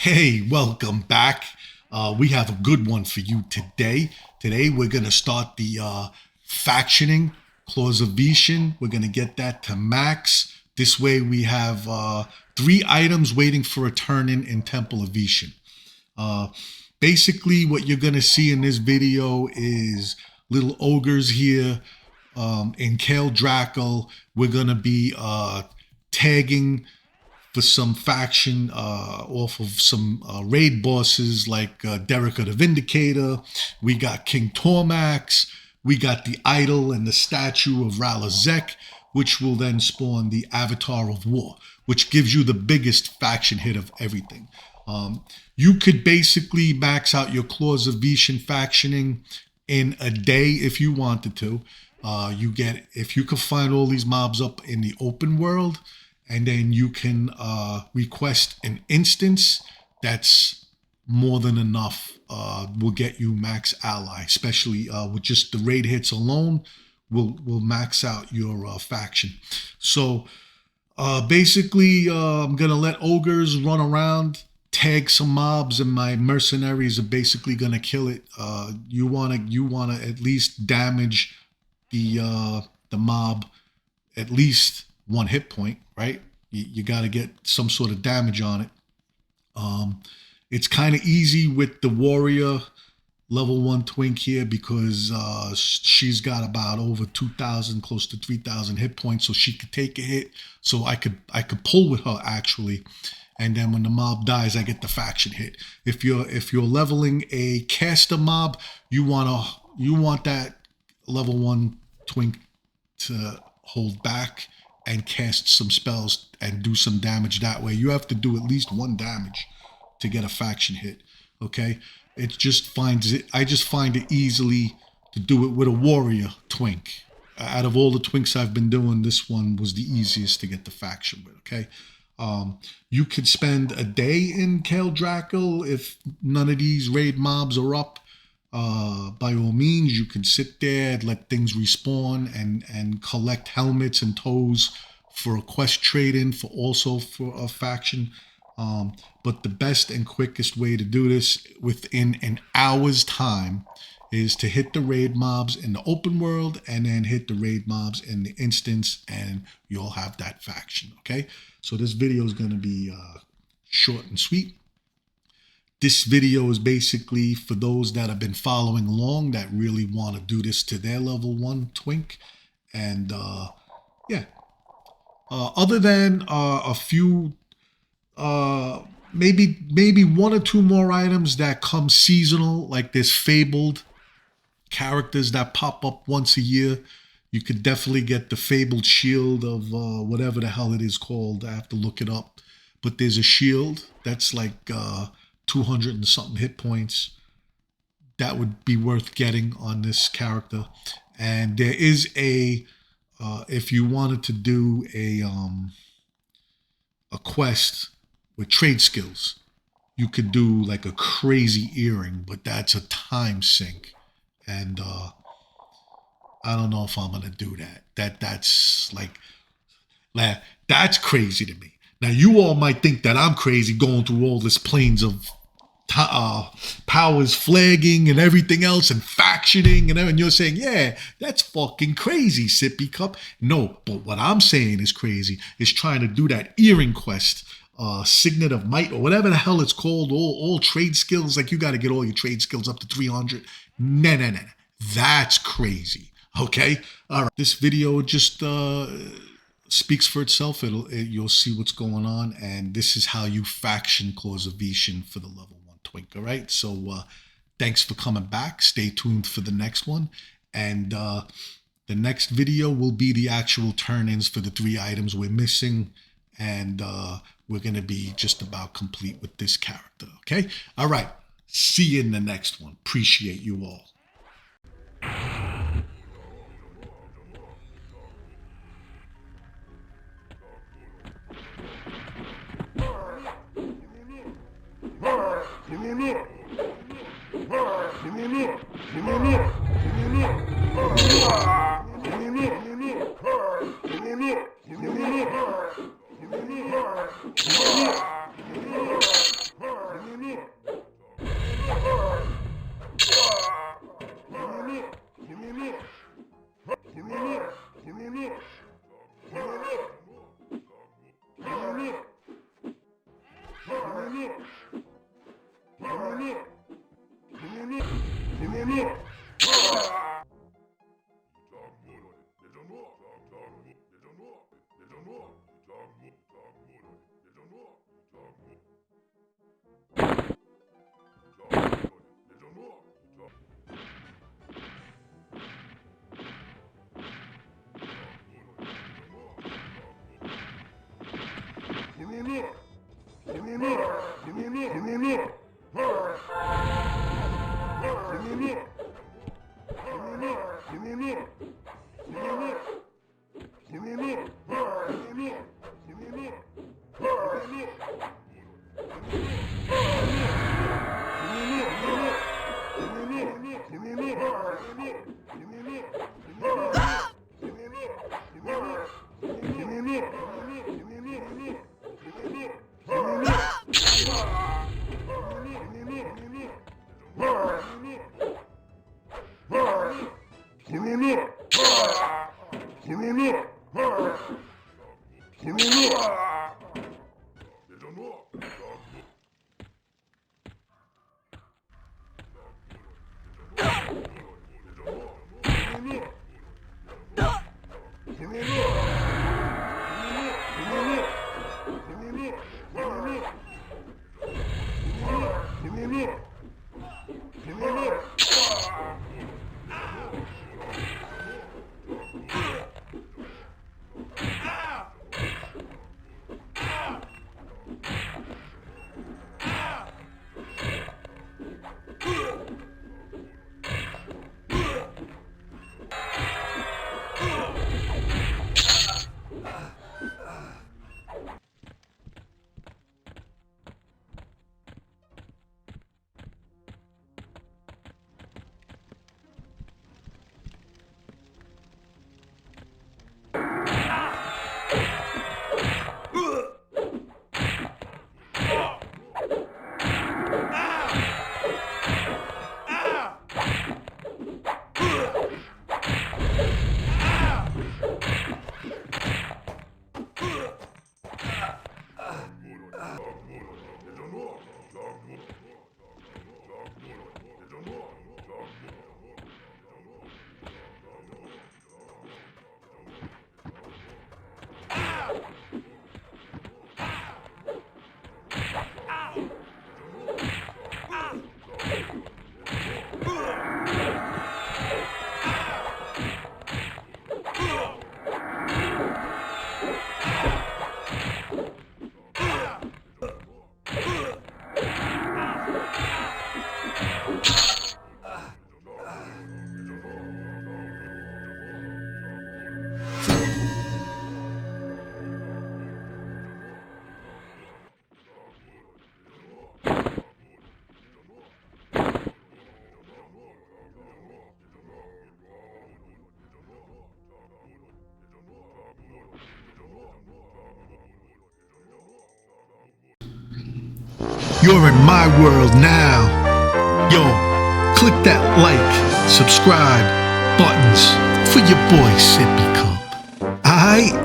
Hey, welcome back. We have a good one for you today. Today we're going to start the factioning clause of Veeshan. We're going to get that to max. This way we have 3 items waiting for a turn in Temple of Veeshan. Basically what you're going to see in this video is little ogres here in Kale Drackle. We're going to be tagging for some faction off of some raid bosses like Derricka the Vindicator. We got King Tormax. We got the idol and the statue of Ralazek, which will then spawn the Avatar of War, which gives you the biggest faction hit of everything. You could basically max out your Claws of Veeshan factioning in a day if you wanted to. If you could find all these mobs up in the open world, and then you can request an instance, that's more than enough. Will get you max ally, especially with just the raid hits alone. Will max out your faction. So basically, I'm gonna let ogres run around, tag some mobs, and my mercenaries are basically gonna kill it. You wanna at least damage the mob at least 1 hit point, right? You got to get some sort of damage on it. It's kind of easy with the warrior level 1 Twink here because she's got about over 2,000, close to 3,000 hit points, so she could take a hit. So I could pull with her actually, and then when the mob dies, I get the faction hit. If you're leveling a caster mob, you want that level 1 Twink to hold back and cast some spells and do some damage that way. You have to do at least 1 damage to get a faction hit. Okay, I just find it easily to do it with a warrior Twink. Out of all the Twinks I've been doing, this one was the easiest to get the faction with. Okay, you could spend a day in Kale Drackle if none of these raid mobs are up. By all means, you can sit there, let things respawn, and collect helmets and toes for a quest trade-in for a faction. But the best and quickest way to do this within an hour's time is to hit the raid mobs in the open world and then hit the raid mobs in the instance, and you'll have that faction. Okay, so this video is going to be short and sweet. This video is basically for those that have been following along that really want to do this to their level 1 Twink. And yeah, other than a few, maybe 1 or 2 more items that come seasonal, like this fabled characters that pop up once a year. You could definitely get the fabled shield of whatever the hell it is called. I have to look it up. But there's a shield that's like 200 and something hit points. That would be worth getting on this character. And there is a if you wanted to do a quest with trade skills, you could do like a crazy earring, but that's a time sink, and I don't know if I'm gonna do that. That's crazy to me. Now, you all might think that I'm crazy going through all this planes of powers flagging and everything else and factioning, and you're saying, yeah, that's fucking crazy, Sippy Cup. No, but what I'm saying is crazy is trying to do that earring quest, Signet of Might, or whatever the hell it's called, all trade skills. Like, you got to get all your trade skills up to 300. No. That's crazy. Okay? All right. This video just speaks for itself. You'll see what's going on, and this is how you faction Claws of Veeshan for the level 1 Twink. All right, so thanks for coming back. Stay tuned for the next one, and the next video will be the actual turn-ins for the 3 items we're missing, and we're gonna be just about complete with this character. Okay, all right, see you in the next one. Appreciate you all. You're in my world now. Yo, click that like, subscribe buttons for your boy Sippy Cup. Aight?